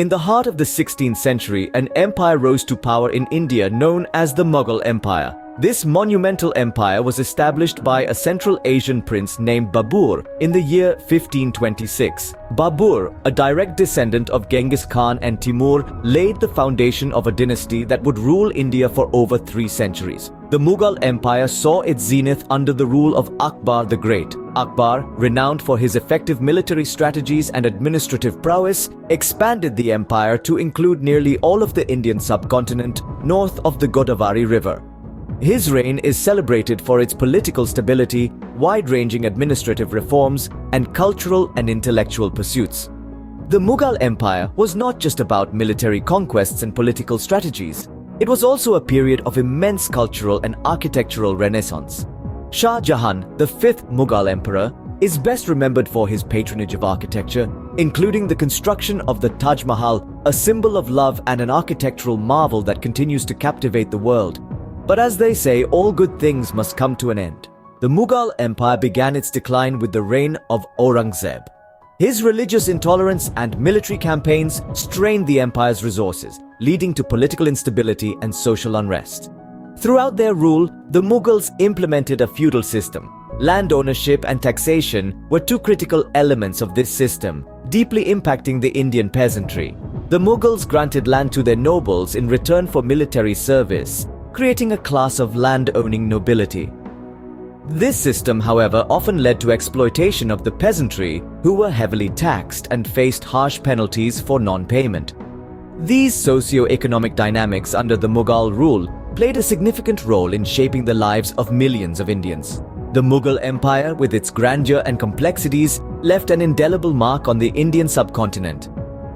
In the heart of the 16th century, an empire rose to power in India known as the Mughal Empire. This monumental empire was established by a Central Asian prince named Babur in the year 1526. Babur, a direct descendant of Genghis Khan and Timur, laid the foundation of a dynasty that would rule India for over 3 centuries. The Mughal Empire saw its zenith under the rule of Akbar the Great. Akbar, renowned for his effective military strategies and administrative prowess, expanded the empire to include nearly all of the Indian subcontinent north of the Godavari River. His reign is celebrated for its political stability, wide-ranging administrative reforms, and cultural and intellectual pursuits. The Mughal Empire was not just about military conquests and political strategies. It was also a period of immense cultural and architectural renaissance. Shah Jahan, the 5th Mughal emperor, is best remembered for his patronage of architecture, including the construction of the Taj Mahal, a symbol of love and an architectural marvel that continues to captivate the world. But as they say, all good things must come to an end. The Mughal Empire began its decline with the reign of Aurangzeb. His religious intolerance and military campaigns strained the empire's resources, leading to political instability and social unrest. Throughout their rule, the Mughals implemented a feudal system. Land ownership and taxation were 2 critical elements of this system, deeply impacting the Indian peasantry. The Mughals granted land to their nobles in return for military service, creating a class of land-owning nobility. This system, however, often led to exploitation of the peasantry, who were heavily taxed and faced harsh penalties for non-payment. These socio-economic dynamics under the Mughal rule played a significant role in shaping the lives of millions of Indians. The Mughal Empire, with its grandeur and complexities, left an indelible mark on the Indian subcontinent.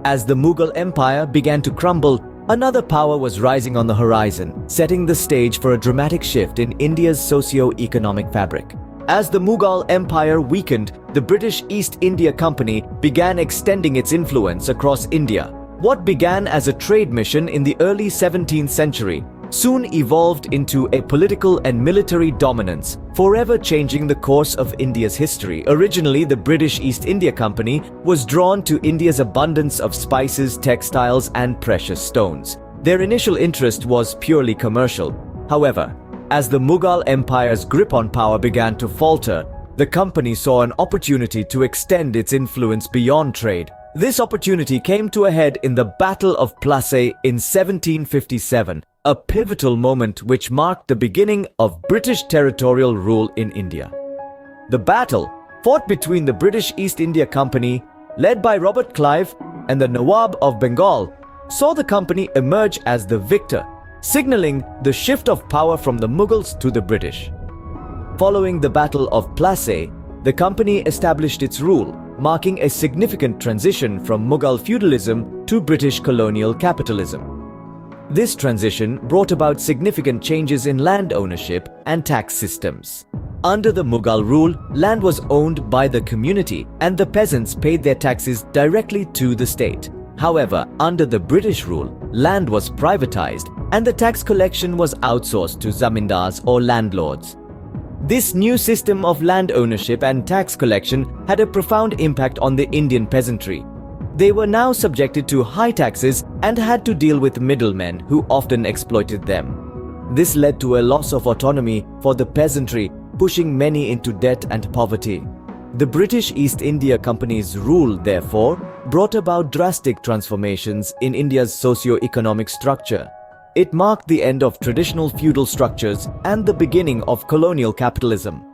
As the Mughal Empire began to crumble, another power was rising on the horizon, setting the stage for a dramatic shift in India's socio-economic fabric. As the Mughal Empire weakened, the British East India Company began extending its influence across India. What began as a trade mission in the early 17th century soon evolved into a political and military dominance, forever changing the course of India's history. Originally, the British East India Company was drawn to India's abundance of spices, textiles, and precious stones. Their initial interest was purely commercial. However, as the Mughal Empire's grip on power began to falter, the company saw an opportunity to extend its influence beyond trade. This opportunity came to a head in the Battle of Plassey in 1757, a pivotal moment which marked the beginning of British territorial rule in India. The battle, fought between the British East India Company, led by Robert Clive, and the Nawab of Bengal, saw the company emerge as the victor, signaling the shift of power from the Mughals to the British. Following the Battle of Plassey, the company established its rule, marking a significant transition from Mughal feudalism to British colonial capitalism. This transition brought about significant changes in land ownership and tax systems. Under the Mughal rule, land was owned by the community and the peasants paid their taxes directly to the state. However, under the British rule, land was privatized and the tax collection was outsourced to zamindars or landlords. This new system of land ownership and tax collection had a profound impact on the Indian peasantry. They were now subjected to high taxes and had to deal with middlemen who often exploited them. This led to a loss of autonomy for the peasantry, pushing many into debt and poverty. The British East India Company's rule, therefore, brought about drastic transformations in India's socio-economic structure. It marked the end of traditional feudal structures and the beginning of colonial capitalism.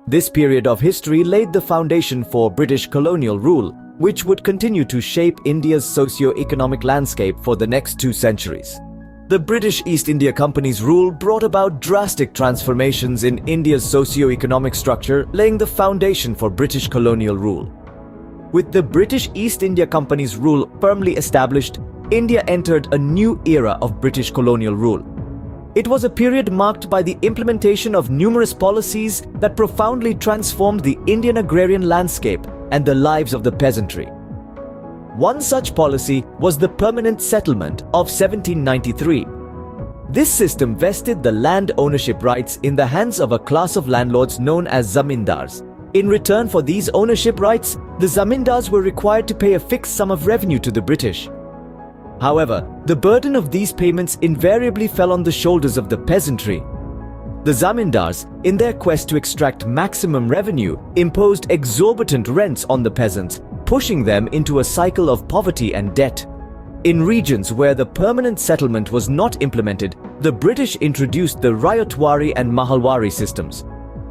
This period of history laid the foundation for British colonial rule, which would continue to shape India's socio-economic landscape for the next 2 centuries. The British East India Company's rule brought about drastic transformations in India's socio-economic structure, laying the foundation for British colonial rule. With the British East India Company's rule firmly established, India entered a new era of British colonial rule. It was a period marked by the implementation of numerous policies that profoundly transformed the Indian agrarian landscape and the lives of the peasantry. One such policy was the Permanent Settlement of 1793. This system vested the land ownership rights in the hands of a class of landlords known as zamindars. In return for these ownership rights, the zamindars were required to pay a fixed sum of revenue to the British. However, the burden of these payments invariably fell on the shoulders of the peasantry. The zamindars, in their quest to extract maximum revenue, imposed exorbitant rents on the peasants, pushing them into a cycle of poverty and debt. In regions where the permanent settlement was not implemented, the British introduced the Rayotwari and Mahalwari systems.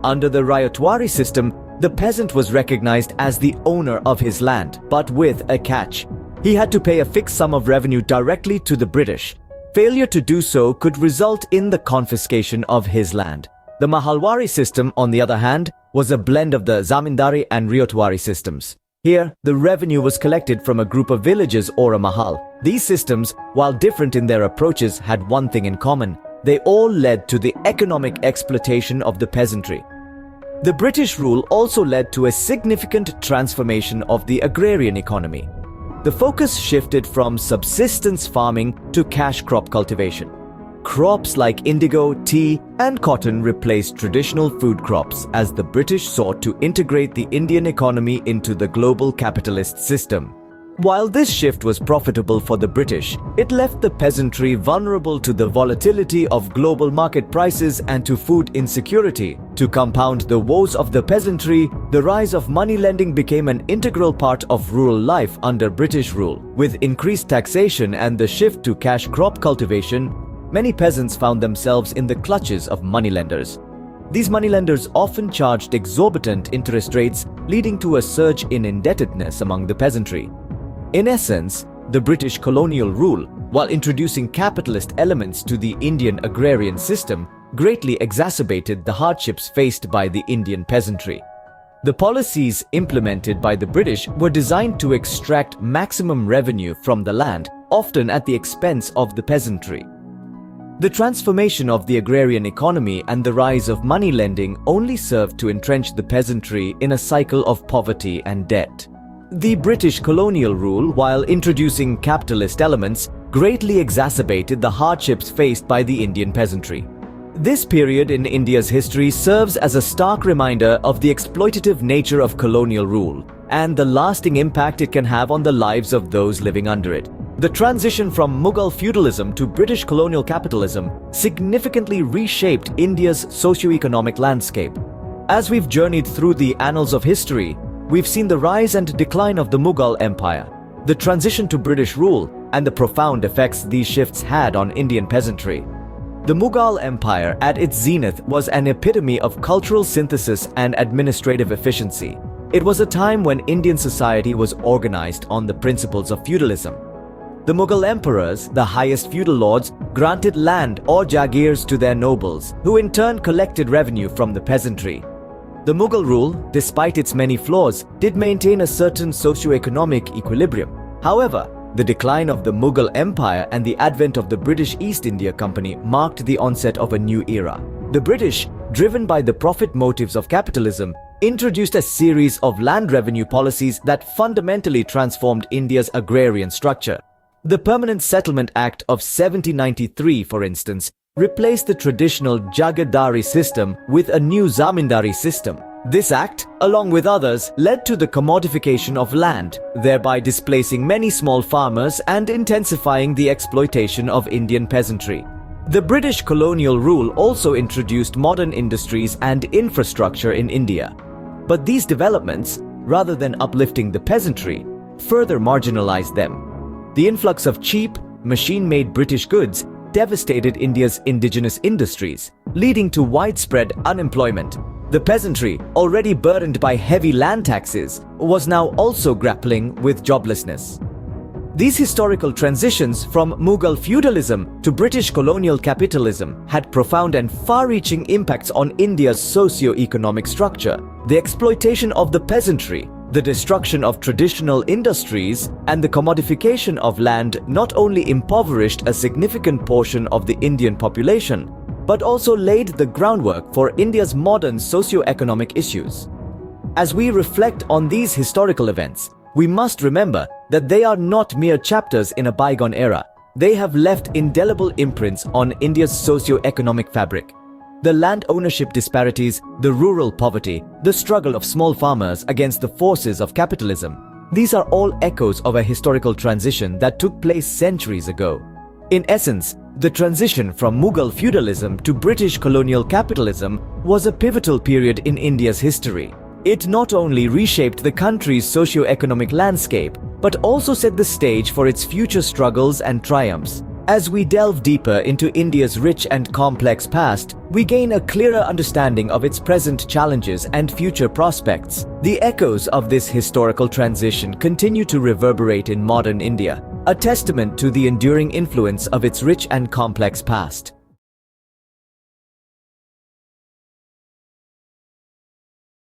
Under the Rayotwari system, the peasant was recognized as the owner of his land, but with a catch. He had to pay a fixed sum of revenue directly to the British. Failure to do so could result in the confiscation of his land. The Mahalwari system, on the other hand, was a blend of the Zamindari and Rayotwari systems. Here, the revenue was collected from a group of villages or a mahal. These systems, while different in their approaches, had one thing in common. They all led to the economic exploitation of the peasantry. The British rule also led to a significant transformation of the agrarian economy. The focus shifted from subsistence farming to cash crop cultivation. Crops like indigo, tea, and cotton replaced traditional food crops as the British sought to integrate the Indian economy into the global capitalist system. While this shift was profitable for the British, it left the peasantry vulnerable to the volatility of global market prices and to food insecurity. To compound the woes of the peasantry, the rise of money lending became an integral part of rural life under British rule. With increased taxation and the shift to cash crop cultivation, many peasants found themselves in the clutches of moneylenders. These moneylenders often charged exorbitant interest rates, leading to a surge in indebtedness among the peasantry. In essence, the British colonial rule, while introducing capitalist elements to the Indian agrarian system, greatly exacerbated the hardships faced by the Indian peasantry. The policies implemented by the British were designed to extract maximum revenue from the land, often at the expense of the peasantry. The transformation of the agrarian economy and the rise of money lending only served to entrench the peasantry in a cycle of poverty and debt. The British colonial rule, while introducing capitalist elements, greatly exacerbated the hardships faced by the Indian peasantry. This period in India's history serves as a stark reminder of the exploitative nature of colonial rule and the lasting impact it can have on the lives of those living under it. The transition from Mughal feudalism to British colonial capitalism significantly reshaped India's socio-economic landscape. As we've journeyed through the annals of history, we've seen the rise and decline of the Mughal Empire, the transition to British rule, and the profound effects these shifts had on Indian peasantry. The Mughal Empire, at its zenith, was an epitome of cultural synthesis and administrative efficiency. It was a time when Indian society was organized on the principles of feudalism. The Mughal emperors, the highest feudal lords, granted land or jagirs to their nobles, who in turn collected revenue from the peasantry. The Mughal rule, despite its many flaws, did maintain a certain socio-economic equilibrium. However, the decline of the Mughal Empire and the advent of the British East India Company marked the onset of a new era. The British, driven by the profit motives of capitalism, introduced a series of land revenue policies that fundamentally transformed India's agrarian structure. The Permanent Settlement Act of 1793, for instance, replaced the traditional Jagirdari system with a new Zamindari system. This act, along with others, led to the commodification of land, thereby displacing many small farmers and intensifying the exploitation of Indian peasantry. The British colonial rule also introduced modern industries and infrastructure in India. But these developments, rather than uplifting the peasantry, further marginalized them. The influx of cheap, machine-made British goods devastated India's indigenous industries, leading to widespread unemployment. The peasantry, already burdened by heavy land taxes, was now also grappling with joblessness. These historical transitions from Mughal feudalism to British colonial capitalism had profound and far-reaching impacts on India's socio-economic structure. The exploitation of the peasantry, the destruction of traditional industries, and the commodification of land not only impoverished a significant portion of the Indian population, but also laid the groundwork for India's modern socio-economic issues. As we reflect on these historical events, we must remember that they are not mere chapters in a bygone era. They have left indelible imprints on India's socio-economic fabric. The land ownership disparities, the rural poverty, the struggle of small farmers against the forces of capitalism, These are all echoes of a historical transition that took place centuries ago. In essence, the transition from Mughal feudalism to British colonial capitalism was a pivotal period in India's history. It not only reshaped the country's socio-economic landscape, but also set the stage for its future struggles and triumphs. As we delve deeper into India's rich and complex past, we gain a clearer understanding of its present challenges and future prospects. The echoes of this historical transition continue to reverberate in modern India, a testament to the enduring influence of its rich and complex past.